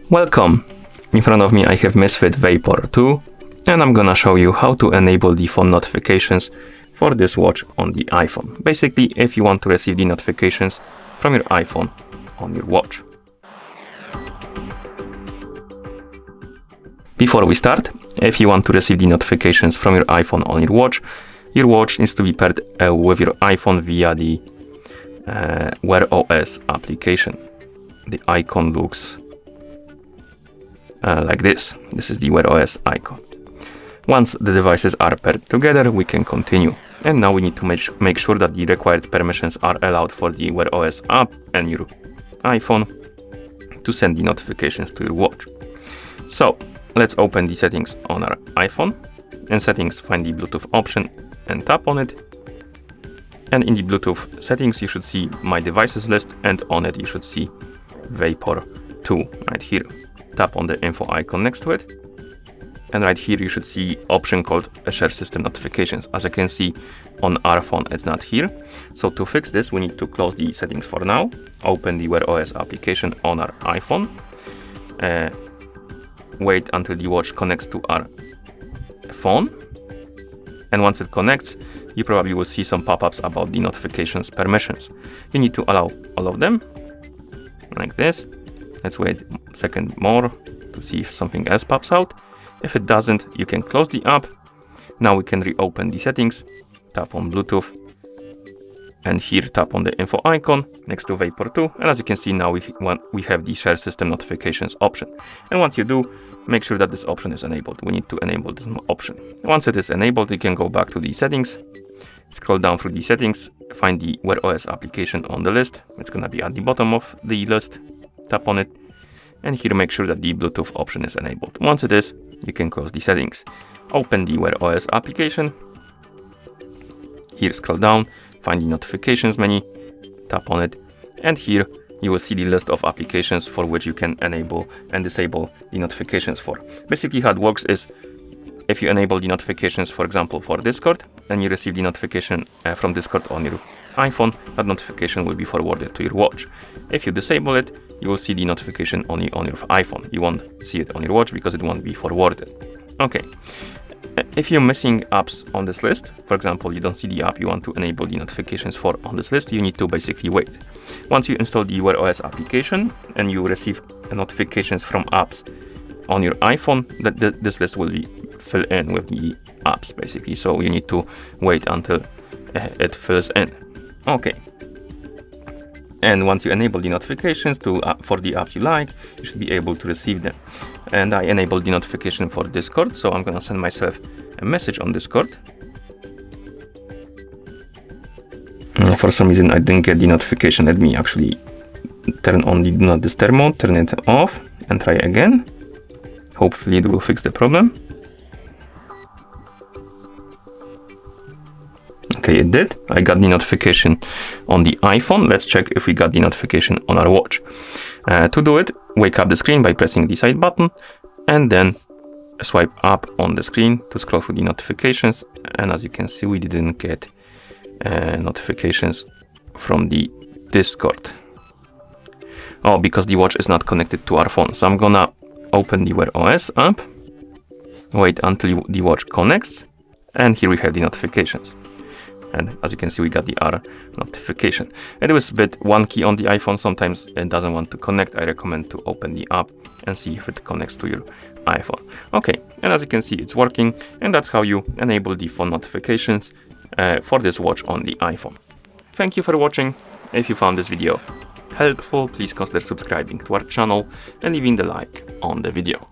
Welcome! In front of me I have MISFIT Vapor 2 and I'm gonna show you how to enable the phone notifications for this watch on the iPhone. Basically, if you want to receive the notifications from your iPhone on your watch. Before we start, if you want to receive the notifications from your iPhone on your watch needs to be paired with your iPhone via the Wear OS application. The icon looks like this. This is the Wear OS icon. Once the devices are paired together, we can continue. And now we need to make sure that the required permissions are allowed for the Wear OS app and your iPhone to send the notifications to your watch. So let's open the settings on our iPhone. In settings, find the Bluetooth option and tap on it. And in the Bluetooth settings, you should see My Devices list, and on it you should see Vapor 2 right here. Tap on the info icon next to it. And right here you should see option called Share System Notifications. As you can see on our phone, it's not here. So to fix this, we need to close the settings for now. Open the Wear OS application on our iPhone. Wait until the watch connects to our phone. And once it connects, you probably will see some pop-ups about the notifications permissions. You need to allow all of them, like this. Let's wait a second more to see if something else pops out. If it doesn't, you can close the app. Now we can reopen the settings, tap on Bluetooth, and here tap on the info icon next to Vapor 2. And as you can see now, we have the Share System Notifications option. And once you do, make sure that this option is enabled. We need to enable this option. Once it is enabled, you can go back to the settings, scroll down through the settings, find the Wear OS application on the list. It's gonna be at the bottom of the list. Tap on it, and here make sure that the Bluetooth option is enabled. Once it is, you can close the settings. Open the Wear OS application. Here scroll down, find the notifications menu, tap on it, and here you will see the list of applications for which you can enable and disable the notifications for. Basically how it works is, if you enable the notifications, for example, for Discord, and you receive the notification from Discord on your iPhone, that notification will be forwarded to your watch. If you disable it, you will see the notification only on your iPhone. You won't see it on your watch because it won't be forwarded. Okay. If you're missing apps on this list, for example, you don't see the app you want to enable the notifications for on this list, you need to basically wait. Once you install the Wear OS application and you receive notifications from apps on your iPhone, this list will be filled in with the apps basically. So you need to wait until it fills in. Okay. And once you enable the notifications for the apps you like, you should be able to receive them. And I enabled the notification for Discord, so I'm gonna send myself a message on Discord. For some reason I didn't get the notification. Let me actually turn on the Do Not Disturb mode, turn it off, and try again. Hopefully it will fix the problem. Okay, it did. I got the notification on the iPhone. Let's check if we got the notification on our watch. To do it, wake up the screen by pressing the side button and then swipe up on the screen to scroll through the notifications. And as you can see, we didn't get notifications from the Discord. Oh, because the watch is not connected to our phone. So I'm gonna open the Wear OS app, wait until the watch connects, and here we have the notifications. And as you can see, we got the R notification. It was a bit wonky on the iPhone. Sometimes it doesn't want to connect. I recommend to open the app and see if it connects to your iPhone. Okay, and as you can see, it's working. And that's how you enable the phone notifications for this watch on the iPhone. Thank you for watching. If you found this video helpful, please consider subscribing to our channel and leaving the like on the video.